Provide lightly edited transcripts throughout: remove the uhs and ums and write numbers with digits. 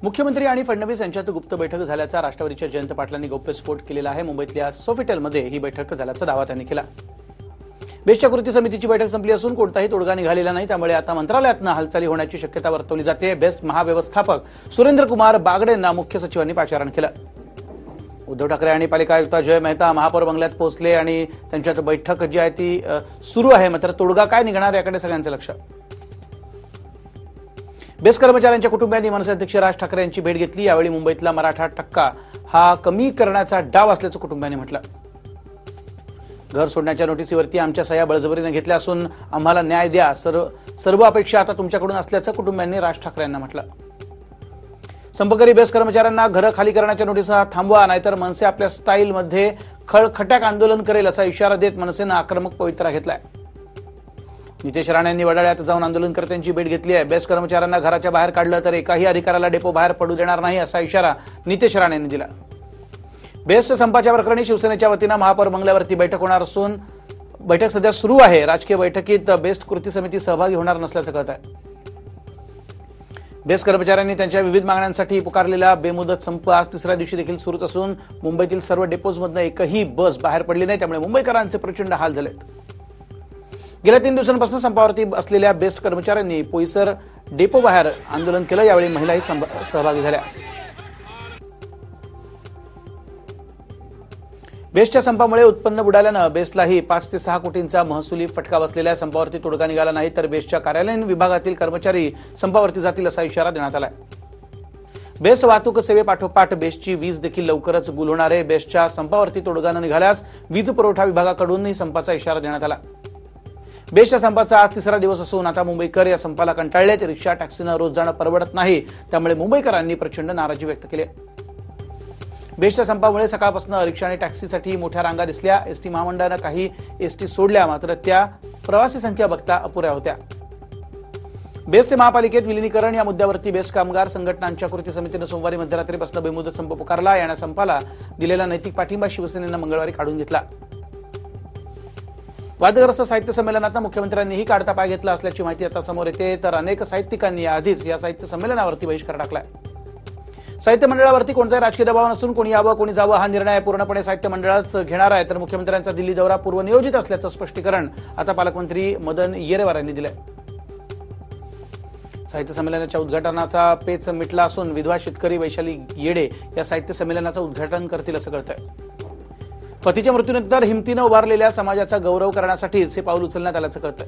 मुख्यमंत्री आणि फडणवीस यांच्यात गुप्त बैठक झाल्याचा राष्ट्रवादीच्या जयंत पाटलांनी गौप्यस्फोट केलेला आहे। मुंबईतल्या सोफिटेलमध्ये ही बैठक झाल्याचा दावा त्यांनी केला। बेस्टच्या कृती समितीची बैठक संपली असून कोणताही तोडगा निघालेला नाही, त्यामुळे आता मंत्रालयातून हालचाली होण्याची शक्यता वर्तवली जाते। बेस्ट महाव्यवस्थापक सुरेंद्र कुमार बागडेंना मुख्य सचिवांनी पाचारण केलं। उद्धव ठाकरे आणि पालिका आयुक्त अजय मेहता महापौर बंगल्यात पोहोचले आणि त्यांच्यात बैठक जी आहे ती सुरू आहे। मात्र तोडगा काय निघणार याकडे सगळ्यांचं लक्ष। बेस्ट कर्मचाऱ्यांच्या कुटुंबियांनी मनसे अध्यक्ष राज ठाकरे यांची भेट घेतली। यावेळी मुंबईतला मराठा टक्का हा कमी करण्याचा डाव असल्याचं कुटुंबियांनी म्हटलं। घर सोडण्याच्या नोटिसीवरती आमच्या सह्या बळजबरीने घेतल्या असून आम्हाला न्याय द्या, सर्व अपेक्षा आता तुमच्याकडून असल्याचं कुटुंबियांनी राज ठाकरे यांना म्हटलं। संपकरी बेस्ट कर्मचाऱ्यांना घरं खाली करण्याच्या नोटिसा थांबवा, नाहीतर मनसे आपल्या स्टाईलमध्ये खळखट्याक आंदोलन करेल असा इशारा देत मनसेनं आक्रमक पवित्रा घेतलाय। नितेश राणे यांनी वडाळ्यात जाऊन आंदोलनकर्त्यांची भेट घेतली आहे। बेस्ट कर्मचाऱ्यांना घराच्या बाहेर काढलं तर एकाही अधिकाऱ्याला डेपो बाहेर पडू देणार नाही असा इशारा नितेश राणे यांनी दिला। बेस्ट संपाच्या प्रकरणी शिवसेनेच्या वतीनं महापौर बंगल्यावरती बैठक होणार असून बैठक सध्या सुरू आहे। राजकीय बैठकीत बेस्ट कृती समिती सहभागी होणार नसल्याचं कळत आहे। बेस्ट कर्मचाऱ्यांनी त्यांच्या विविध मागण्यांसाठी पुकारलेला बेमुदत संप आज तिसऱ्या दिवशी देखील सुरूच असून मुंबईतील सर्व डेपोजमधनं एकही बस बाहेर पडली नाही, त्यामुळे मुंबईकरांचे प्रचंड हाल झालेत। गेल्या 3 दिवसांपासून संपावरती असलेल्या बेस्ट कर्मचाऱ्यांनी पोईसर डेपो बाहेर आंदोलन केलं। यावेळी महिलाही सहभागी झाल्या। बेस्टच्या संपामुळे उत्पन्न बुडाल्यानं बेस्टलाही 5 ते 6 कोटींचा महसुली फटका बसलेल्या संपावरती तोडगा निघाला नाही तर बेस्टच्या कार्यालयीन विभागातील कर्मचारी संपावरती जातील असा इशारा देण्यात आलाय। बेस्ट वाहतूक सेवेपाठोपाठ बेस्टची वीज देखील लवकरच गुल होणार आहे। बेस्टच्या संपावरती तोडगा न निघाल्यास वीज पुरवठा विभागाकडूनही संपाचा इशारा देण्यात आला। बेस्टच्या संपाचा आज तिसरा दिवस असून आता मुंबईकर या संपाला कंटाळलेत। रिक्षा टॅक्सीनं रोज जाणं परवडत नाही, त्यामुळे मुंबईकरांनी प्रचंड नाराजी व्यक्त केली। बेस्टच्या संपामुळे सकाळपासून रिक्षा आणि टॅक्सीसाठी मोठ्या रांगा दिसल्या। एसटी महामंडळानं काही एसटी सोडल्या, मात्र त्या प्रवासी संख्या बघता अपुऱ्या होत्या। बेस्टचे महापालिकेत विलिनीकरण या मुद्द्यावरती बेस्ट कामगार संघटनांच्या कृती समितीनं सोमवारी मध्यरात्रीपासून बेमुदत संप पुकारला। या संपाला दिलेला नैतिक पाठिंबा शिवसेनेनं मंगळवारी काढून घेतला। वादग्रस्त साहित्य संमेलनात मुख्यमंत्र्यांनीही काढता पाय घेतला असल्याची माहिती आता समोर येते, तर अनेक साहित्यिकांनी आधीच या साहित्य संमेलनावरती बहिष्कार टाकलाय। साहित्य मंडळावरती कोणताही राजकीय दबाव नसून कोणी यावं कोणी जावं हा निर्णय पूर्णपणे साहित्य मंडळच घेणार आहे। तर मुख्यमंत्र्यांचा दिल्ली दौरा पूर्वनियोजित असल्याचं स्पष्टीकरण आता पालकमंत्री मदन येरेवार यांनी दिलंय। साहित्य संमेलनाच्या उद्घाटनाचा पेच मिटला असून विधवा शेतकरी वैशाली येडे या साहित्य संमेलनाचं उद्घाटन करतील असं कळतंय। पतीच्या मृत्यूनंतर हिमतीनं उभारलेल्या समाजाचा गौरव करण्यासाठीच हे पाऊल उचलण्यात आल्याचं कळतंय।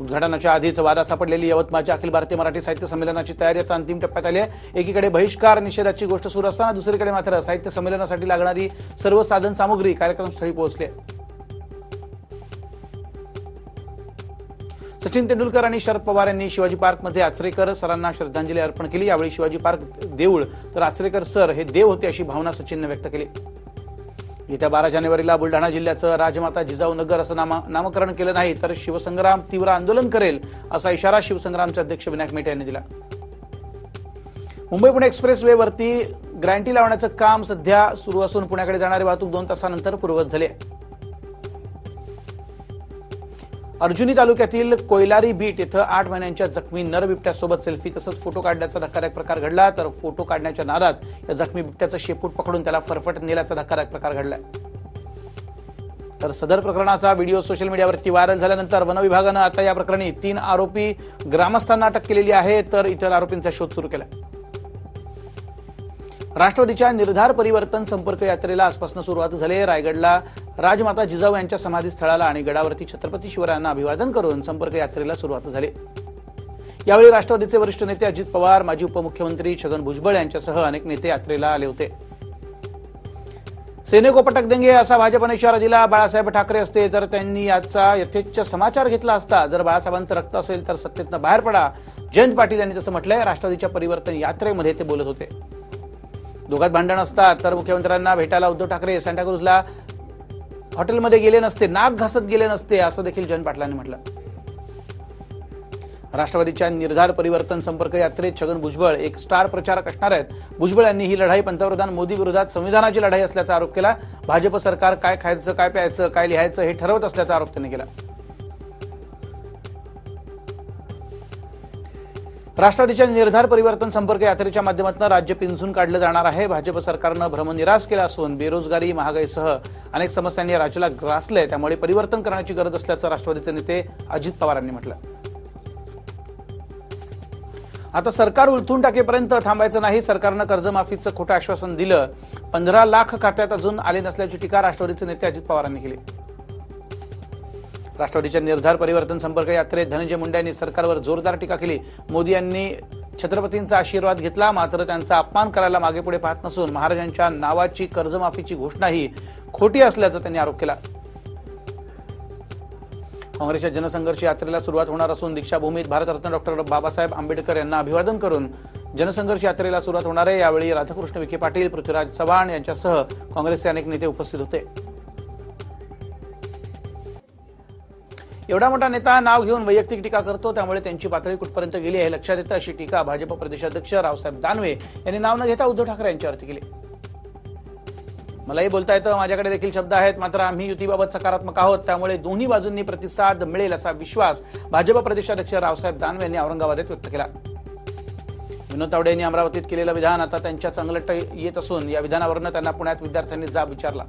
उद्घाटनाच्या आधीच वादात सापडलेली यवतमाळच्या अखिल भारतीय मराठी साहित्य संमेलनाची तयारी आता अंतिम टप्प्यात आली आहे। एकीकडे बहिष्कार निषेधाची गोष्ट सुरू असताना दुसरीकडे मात्र साहित्य संमेलनासाठी लागणारी सर्व साधन सामुग्री कार्यक्रमस्थळी पोहोचली आहे। सचिन तेंडुलकर आणि शरद पवार यांनी शिवाजी पार्कमध्ये आचरेकर सरांना श्रद्धांजली अर्पण केली। यावेळी शिवाजी पार्क देऊळ तर आचरेकर सर हे देव होते अशी भावना सचिनने व्यक्त केली। येत्या 12 जानेवारीला बुलढाणा जिल्ह्याचं राजमाता जिजाऊ नगर असं नामकरण केलं नाही तर शिवसंग्राम तीव्र आंदोलन करेल असा इशारा शिवसंग्रामचे अध्यक्ष विनायक मेटे यांनी दिला। मुंबई पुणे एक्सप्रेस वे वरती ग्रँटी लावण्याचं काम सध्या सुरू असून पुण्याकडे जाणारी वाहतूक 2 तासानंतर पूर्ववत झाली आहे। अर्जुनी तालुक्यातील कोयलारी बीट इथं 8 महिन्यांच्या जखमी नर बिबट्यासोबत सेल्फी तसंच फोटो काढण्याचा धक्कादायक प्रकार घडला। तर फोटो काढण्याच्या नादात या जखमी बिबट्याचं शेपूट पकडून त्याला फरफटत नेल्याचा धक्कादायक प्रकार घडलाय। तर सदर प्रकरणाचा व्हिडिओ सोशल मीडियावरती व्हायरल झाल्यानंतर वन विभागानं आता या प्रकरणी 3 आरोपी ग्रामस्थांना अटक केलेली आहे, तर इतर आरोपींचा शोध सुरू केलाय। राष्ट्रवादीच्या निर्धार परिवर्तन संपर्क यात्रेला आजपासून सुरुवात झाली। रायगडला राजमाता जिजाऊ यांच्या समाधी स्थळाला आणि गडावरती छत्रपती शिवरायांना अभिवादन करून संपर्क यात्रेला सुरुवात झाली। यावेळी राष्ट्रवादीचे वरिष्ठ नेते अजित पवार, माजी उपमुख्यमंत्री छगन भुजबळ यांच्यासह अनेक नेते यात्रेला आले होते। सेने को पटक देंगे असा भाजपने इशारा दिला। बाळासाहेब ठाकरे असते तर त्यांनी याचा यथेच्छ समाचार घेतला असता। जर बाळासाहेबांचं रक्त असेल तर सत्तेतनं बाहेर पडा, जयंत पाटील यांनी तसं म्हटलंय। राष्ट्रवादीच्या परिवर्तन यात्रेमध्ये ते बोलत होते। दोघात भांडण असतात तर मुख्यमंत्र्यांना भेटायला उद्धव ठाकरे सांताक्रूजला हॉटेलमध्ये गेले नसते, नाक घासत गेले नसते असं देखील जयंत पाटलांनी म्हटलं। राष्ट्रवादीच्या निर्धार परिवर्तन संपर्क यात्रेत छगन भुजबळ एक स्टार प्रचारक असणार आहेत। भुजबळ यांनी ही लढाई पंतप्रधान मोदी विरोधात संविधानाची लढाई असल्याचा आरोप केला। भाजप सरकार काय खायचं, काय प्यायचं, काय लिहायचं हे ठरवत असल्याचा आरोप त्यांनी केला। राष्ट्रवादीच्या निर्धार परिवर्तन संपर्क यात्रेच्या माध्यमातून राज्य पिंजून काढलं जाणार आहे. भाजप सरकारनं भ्रमनिरास केला असून बेरोजगारी, महागाईसह अनेक समस्यांनी राज्याला ग्रासले, त्यामुळे परिवर्तन करण्याची गरज असल्याचं राष्ट्रवादीचे नेते अजित पवार यांनी म्हटलं. आता सरकार उलथून टाकेपर्यंत थांबायचं नाही. सरकारनं कर्जमाफीचं खोटं आश्वासन दिलं. 15 लाख खात्यात अजून आले नसल्याची टीका राष्ट्रवादीचे नेते अजित पवार यांनी केली. राष्ट्रवादीच्या निर्धार परिवर्तन संपर्क यात्रेत धनंजय मुंडे यांनी सरकारवर जोरदार टीका केली. मोदी यांनी छत्रपतींचा आशीर्वाद घेतला, मात्र त्यांचा अपमान करायला मागे पुढे पाहत नसून महाराजांच्या नावाची कर्जमाफीची घोषणा ही खोटी असल्याचा त्यांनी आरोप केला. काँग्रेसच्या जनसंघर्ष यात्रेला सुरुवात होणार असून दीक्षाभूमीत भारतरत्न डॉक्टर बाबासाहेब आंबेडकर यांना अभिवादन करून जनसंघर्ष यात्रेला सुरुवात होणार आहे. यावेळी राधाकृष्ण विखे पाटील, पृथ्वीराज चव्हाण यांच्यासह काँग्रेसचे अनेक नेते उपस्थित होते. एवढा मोठा नेता नाव घेऊन वैयक्तिक टीका करतो, त्यामुळे त्यांची पातळी कुठपर्यंत गेली हे लक्षात येतं, अशी टीका भाजप प्रदेशाध्यक्ष रावसाहेब दानवे यांनी नाव न घेता उद्धव ठाकरे यांच्यावरती केली. मलाही बोलता येतं, माझ्याकडे देखील शब्द आहेत, मात्र आम्ही युतीबाबत सकारात्मक आहोत, त्यामुळे दोन्ही बाजूंनी प्रतिसाद मिळेल असा विश्वास भाजप प्रदेशाध्यक्ष रावसाहेब दानवे यांनी औरंगाबादेत व्यक्त केला. विनोद तावडे यांनी अमरावतीत केलेलं विधान आता त्यांच्या चांगलं येत असून या विधानावरून त्यांना पुण्यात विद्यार्थ्यांनी जाब विचारला.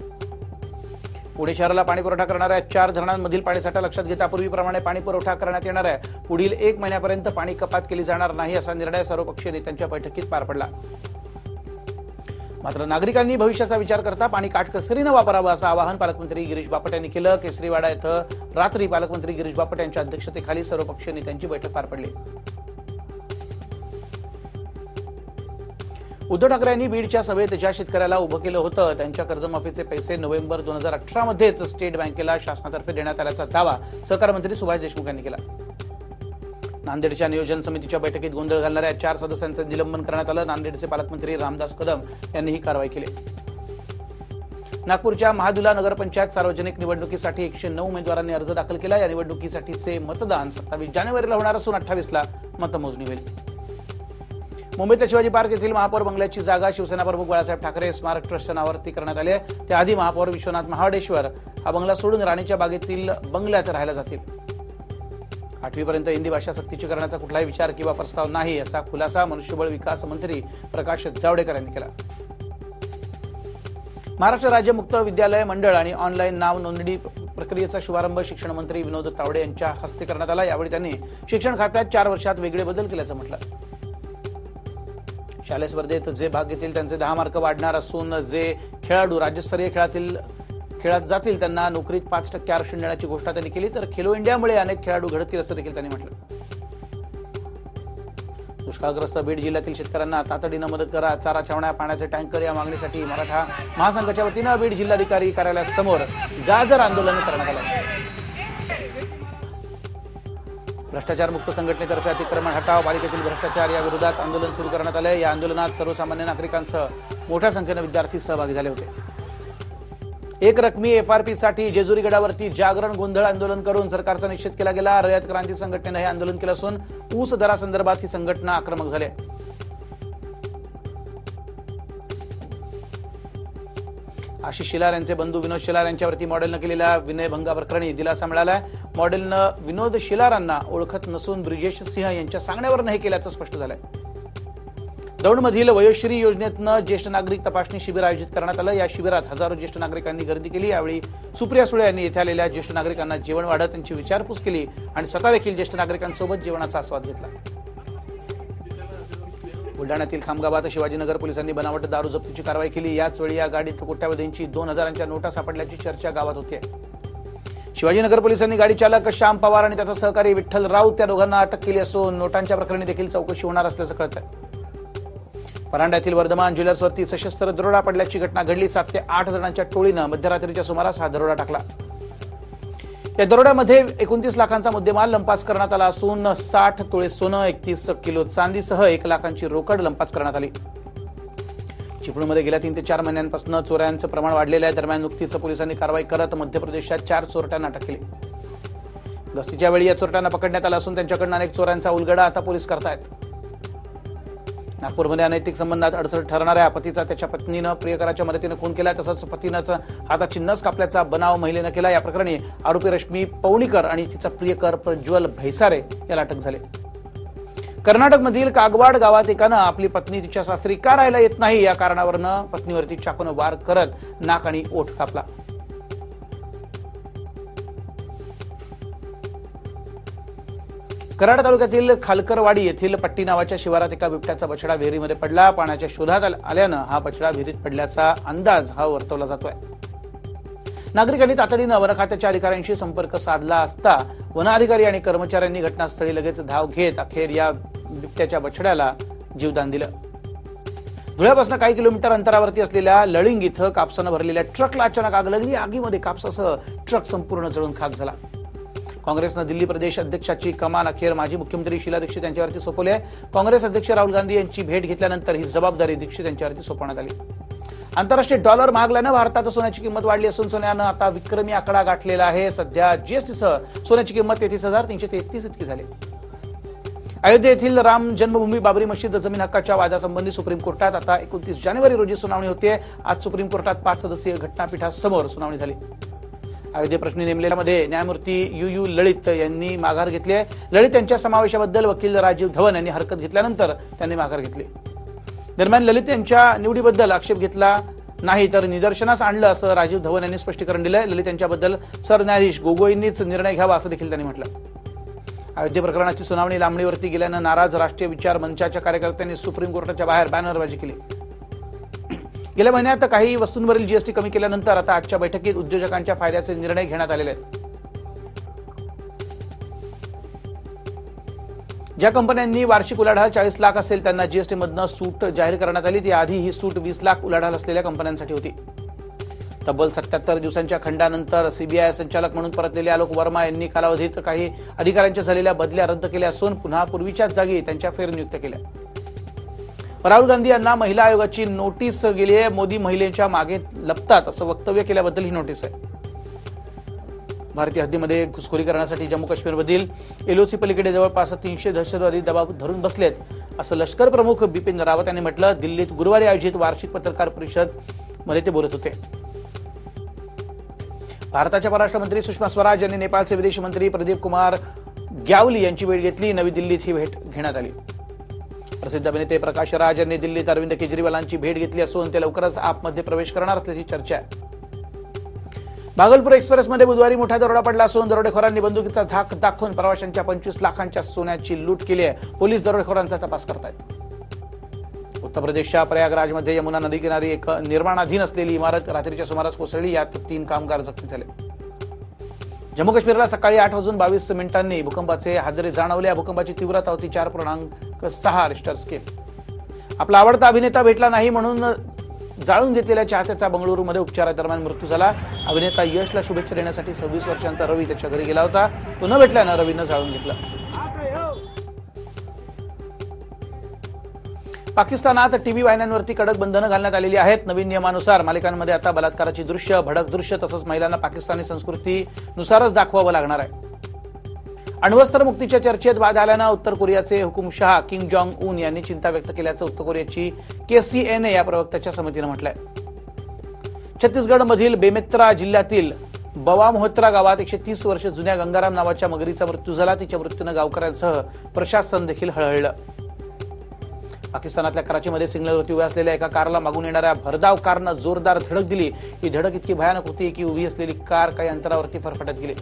पुणे शहराला पाणी पुरवठा करणाऱ्या 4 धरणांमधील पाणीसाठा लक्षात घेता पूर्वीप्रमाणे पाणी पुरवठा करण्यात येणार आहे. पुढील 1 महिन्यापर्यंत पाणी कपात केली जाणार नाही असा निर्णय सर्वपक्षीय नेत्यांच्या बैठकीत पार पडला. मात्र नागरिकांनी भविष्याचा विचार करता पाणी काटकसरीनं वापरावं असं आवाहन पालकमंत्री गिरीश बापट यांनी केलं. केसरीवाडा इथं रात्री पालकमंत्री गिरीश बापट यांच्या अध्यक्षतेखाली सर्वपक्षीय नेत्यांची बैठक पार पडली. उद्धव ठाकरे यांनी बीडच्या सभेत ज्या शेतकऱ्याला उभं केलं होतं त्यांच्या कर्जमाफीचे पैसे नोव्हेंबर 2018 मध्येच स्टेट बँकेला शासनातर्फे देण्यात आल्याचा दावा सहकार मंत्री सुभाष देशमुख यांनी केला. नांदेडच्या नियोजन समितीच्या बैठकीत गोंधळ घालणाऱ्या 4 सदस्यांचं निलंबन करण्यात आलं. नांदेडचे पालकमंत्री रामदास कदम यांनी ही कारवाई केली. नागपूरच्या महादुला नगरपंचायत सार्वजनिक निवडणुकीसाठी 109 उमेदवारांनी अर्ज दाखल केला. या निवडणुकीसाठीचे मतदान 27 जानेवारीला होणार असून 28ला मतमोजणी होईल. मुंबईतल्या शिवाजी पार्क येथील महापौर बंगल्याची जागा शिवसेना प्रमुख बाळासाहेब ठाकरे स्मारक ट्रस्टच्या नावावरती करण्यात आली आहे. त्याआधी महापौर विश्वनाथ महाडेश्वर हा बंगला सोडून राणीच्या बागेतील बंगल्यात राहायला जातील. 8वी पर्यंत हिंदी भाषा सक्तीची करण्याचा कुठलाही विचार किंवा प्रस्ताव नाही असा खुलासा मनुष्यबळ विकास मंत्री प्रकाश जावडेकर यांनी केला. महाराष्ट्र राज्य मुक्त विद्यालय मंडळ आणि ऑनलाईन नाव नोंदणी प्रक्रियेचा शुभारंभ शिक्षण मंत्री विनोद तावडे यांच्या हस्ते करण्यात आला. यावेळी त्यांनी शिक्षण खात्यात 4 वर्षात वेगळे बदल केल्याचं म्हटलं. शालेय स्पर्धेत जे भाग घेतील त्यांचे 10 मार्क वाढणार असून जे खेळाडू राज्यस्तरीय खेळात जातील त्यांना नोकरीत 5% आरक्षण देण्याची घोषणा त्यांनी केली. तर खेलो इंडियामुळे अनेक खेळाडू घडतील असं देखील त्यांनी म्हटलं. दुष्काळग्रस्त बीड जिल्ह्यातील शेतकऱ्यांना तातडीनं मदत करा, चारा छावण्या, पाण्याचे टँकर या मागणीसाठी मराठा महासंघाच्या वतीनं बीड जिल्हाधिकारी कार्यालयासमोर गाजर आंदोलन करण्यात आलं. भ्रष्टाचार मुक्त संघटनेतर्फे अतिक्रमण हटाव, पालिकेतील भ्रष्टाचार या विरोधात आंदोलन सुरू करण्यात आले. या आंदोलनात सर्वसामान्य नागरिकांसह मोठ्या संख्येनं विद्यार्थी सहभागी झाले होते. एक रकमी एफआरपीसाठी जेजुरी गडावरती जागरण गोंधळ आंदोलन करून सरकारचा निषेध केला गेला. रयत क्रांती संघटनेनं हे आंदोलन केलं असून ऊस दरासंदर्भात ही संघटना आक्रमक झाली. आशिष शिलार यांचे बंधू विनोद शिलार यांच्यावरती मॉडेलनं केलेल्या विनयभंगाप्रकरणी दिलासा मिळालाय. मॉडेलनं विनोद शिलारांना ओळखत नसून ब्रिजेश सिंह यांच्या सांगण्यावरून हे केल्याचं स्पष्ट झालंय. दौंडमधील वयोश्री योजनेतनं ज्येष्ठ नागरिक तपासणी शिबिर आयोजित करण्यात आलं. या शिबिरात हजारो ज्येष्ठ नागरिकांनी गर्दी केली. यावेळी सुप्रिया सुळे यांनी येथे आलेल्या ज्येष्ठ नागरिकांना जेवण वाढत त्यांची विचारपूस केली आणि स्वतः देखील ज्येष्ठ नागरिकांसोबत जेवणाचा आस्वाद घेतला. बुलढाण्यातील खामगावात शिवाजीनगर पोलिसांनी बनावट दारू जप्तीची कारवाई केली. याच वेळी या गाडीत कोट्यावधींची 2000च्या नोटा सापडल्याची चर्चा गावात होती. शिवाजीनगर पोलिसांनी गाडी चालक श्याम पवार आणि त्याचा सहकारी विठ्ठल राऊत या दोघांना अटक केली असून नोटांच्या प्रकरणी देखील चौकशी होणार असल्याचं कळतंय. परांड्यातील वर्धमान ज्वेलर्सवरती सशस्त्र दरोडा पडल्याची घटना घडली. 7 ते 8 जणांच्या टोळीनं मध्यरात्रीच्या सुमारास हा दरोडा टाकला. या दरोड्यामध्ये 29 लाखांचा मुद्देमाल लंपास करण्यात आला असून 60 तोळे सोनं, 31 किलो चांदीसह 1 लाखांची रोकड लंपास करण्यात आली. चिपळूणमध्ये गेल्या 3 ते 4 महिन्यांपासून चोऱ्यांचं प्रमाण वाढलेलं आहे. दरम्यान नुकतीच पोलिसांनी कारवाई करत मध्य प्रदेशात 4 चोरट्यांना अटक केली. गस्तीच्या वेळी या चोरट्यांना पकडण्यात आलं असून त्यांच्याकडून अनेक चोऱ्यांचा उलगडा आता पोलीस करतायत. नागपूरमध्ये अनैतिक संबंधात अडचण ठरणाऱ्या पतीचा त्याच्या पत्नीनं प्रियकराच्या मदतीनं खून केला. तसंच पतीनंच हाताची नस कापल्याचा बनाव महिलेनं केला. या प्रकरणी आरोपी रश्मी पवणीकर आणि तिचा प्रियकर प्रज्वल भैसारे याला अटक झाली. कर्नाटकमधील कागवाड गावात एकानं आपली पत्नी तिच्या सासरी का राहायला येत नाही या कारणावरनं पत्नीवरती चाकूनं वार करत नाक आणि ओठ कापला. कराड तालुक्यातील खालकरवाडी येथील पट्टी नावाच्या शिवारात एका बिबट्याचा बछडा विहिरीमध्ये पडला. पाण्याच्या शोधात आल्यानं हा बछडा विहिरीत पडल्याचा अंदाज वर्तवला जातोय. नागरिकांनी तातडीनं वन खात्याच्या अधिकाऱ्यांशी संपर्क साधला असता वन अधिकारी आणि कर्मचाऱ्यांनी घटनास्थळी लगेच धाव घेत अखेर या बिबट्याच्या बछड्याला जीवदान दिलं. धुळ्यापासून काही किलोमीटर अंतरावरती असलेल्या लळिंग इथं कापसानं भरलेल्या ट्रकला अचानक आग लागली. आगीमध्ये कापसासह ट्रक संपूर्ण जळून खाक झाला. काँग्रेसनं दिल्ली प्रदेश अध्यक्षाची कमान अखेर माजी मुख्यमंत्री शीला दीक्षित यांच्यावरती सोपवली आहे. काँग्रेस अध्यक्ष राहुल गांधी यांची भेट घेतल्यानंतर ही जबाबदारी दीक्षित यांच्यावरती सोपवण्यात आली. आंतरराष्ट्रीय डॉलर महागल्यानं भारतात सोन्याची किंमत वाढली असून सोन्यानं आता विक्रमी आकडा गाठलेला आहे. सध्या जीएसटीसह सोन्याची किंमत 33,333 इतकी झाली. अयोध्ये येथील राम जन्मभूमी बाबरी मशीद जमीन हक्काच्या वादासंबंधी सुप्रीम कोर्टात आता 29 जानेवारी रोजी सुनावणी होते. आज सुप्रीम कोर्टात 5 सदस्यीय घटनापीठासमोर सुनावणी झाली. अयोध्ये प्रश्नी नेमलेल्यामध्ये न्यायमूर्ती यू ललित यांनी माघार घेतली आहे. ललित यांच्या समावेशाबद्दल वकील राजीव धवन यांनी हरकत घेतल्यानंतर त्यांनी माघार घेतली. दरम्यान ललित यांच्या निवडीबद्दल आक्षेप घेतला नाही तर निदर्शनास आणलं असं राजीव धवन यांनी स्पष्टीकरण दिलंय. ललित यांच्याबद्दल सरन्यायाधीश गोगोईंनीच निर्णय घ्यावा असं देखील त्यांनी म्हटलं. अयोध्ये प्रकरणाची सुनावणी लांबणीवरती गेल्यानं नाराज राष्ट्रीय विचार मंचाच्या कार्यकर्त्यांनी सुप्रीम कोर्टाच्या बाहेर बॅनरबाजी केली. गेल्या महिन्यात काही वस्तूंवरील जीएसटी कमी केल्यानंतर आता आजच्या बैठकीत उद्योजकांच्या फायद्याचे निर्णय घेण्यात आलेले आहेत. ज्या कंपन्यांनी वार्षिक उलाढाल 40 लाख असेल त्यांना जीएसटी मधनं सूट जाहीर करण्यात आली. ती आधी ही सूट 20 लाख उलाढाल असलेल्या कंपन्यांसाठी होती. तब्बल 77 दिवसांच्या खंडानंतर सीबीआय संचालक म्हणून परतलेले आलोक वर्मा यांनी कालावधीत काही अधिकाऱ्यांच्या झालेल्या बदल्या रद्द केल्या असून पुन्हा पूर्वीच्याच जागी त्यांच्या फेरनियुक्त्या केल्या. राहुल गांधी यांना महिला आयोगाची नोटीस गेली आहे. मोदी महिलेच्या मागे लपतात असं वक्तव्य केल्याबद्दल ही नोटीस आहे. भारतीय हद्दीमध्ये घुसखोरी करण्यासाठी जम्मू काश्मीरमधील एलओसी पलीकडे जवळपास 300 दहशतवादी दबाव धरून बसलेत असं लष्कर प्रमुख बिपिन रावत यांनी म्हटलं. दिल्लीत गुरुवारी आयोजित वार्षिक पत्रकार परिषदेमध्ये ते बोलत होते. भारताच्या परराष्ट्र मंत्री सुषमा स्वराज यांनी नेपाळचे विदेश मंत्री प्रदीप कुमार ग्यावली यांची भेट घेतली. नवी दिल्लीत ही भेट घेण्यात आली. प्रसिद्ध अभिनेते प्रकाश राज यांनी दिल्लीत अरविंद केजरीवालांची भेट घेतली असून ते लवकरच आपमध्ये प्रवेश करणार असल्याची चर्चा आहे. भागलपूर एक्सप्रेसमध्ये बुधवारी मोठा दरोडा पडला असून दरोडेखोरांनी बंदुकीचा धाक दाखवून प्रवाशांच्या 25 लाखांच्या सोन्याची लूट केली आहे. पोलीस दरोडेखोरांचा तपास करतायत. उत्तर प्रदेशच्या प्रयागराजमध्ये यमुना नदीकिनारी एक निर्माणाधीन असलेली इमारत रात्रीच्या सुमारास कोसळली. यात 3 कामगार जखमी झाले. जम्मू काश्मीरला सकाळी 8:22 भूकंपाचे हादरे जाणवले. या भूकंपाची तीव्रता होती 4.6 रिश्टर स्केल. आपला आवडता अभिनेता भेटला नाही म्हणून जाळून घेतलेल्या चाहत्याचा बंगळुरूमध्ये उपचारादरम्यान मृत्यू झाला. अभिनेता यशला शुभेच्छा देण्यासाठी 26 वर्षांचा रवी त्याच्या घरी गेला होता. तो न भेटल्यानं रवीनं जाळून घेतलं. पाकिस्तानात टीव्ही वाहिन्यांवरती कडक बंधनं घालण्यात आलेली आहेत. नवीन नियमानुसार मालिकांमध्ये आता बलात्काराची दृश्य, भडक दृश्य तसंच महिलांना पाकिस्तानी संस्कृतीनुसारच दाखवावं लागणार आहे. अण्वस्त्र मुक्तीच्या चर्चेत वाद आल्यानं उत्तर कोरियाचे हुकुमशहा किम जॉंग उन यांनी चिंता व्यक्त केल्याचं उत्तर कोरियाची KCNA या प्रवक्त्याच्या समितीनं म्हटलंय. छत्तीसगडमधील बेमेत्रा जिल्ह्यातील बवामोहत्रा गावात 130 वर्ष जुन्या गंगाराम नावाच्या मगरीचा मृत्यू झाला. तिच्या मृत्यूनं गावकऱ्यांसह प्रशासन देखील हळहळलं. पाकिस्तानातल्या कराचीमध्ये सिग्नलवरती उभ्या असलेल्या एका कारला मागून येणाऱ्या भरधाव कारनं जोरदार धडक दिली. ही धडक इतकी भयानक होती की उभी असलेली कार काही अंतरावरती फरफटत गेली.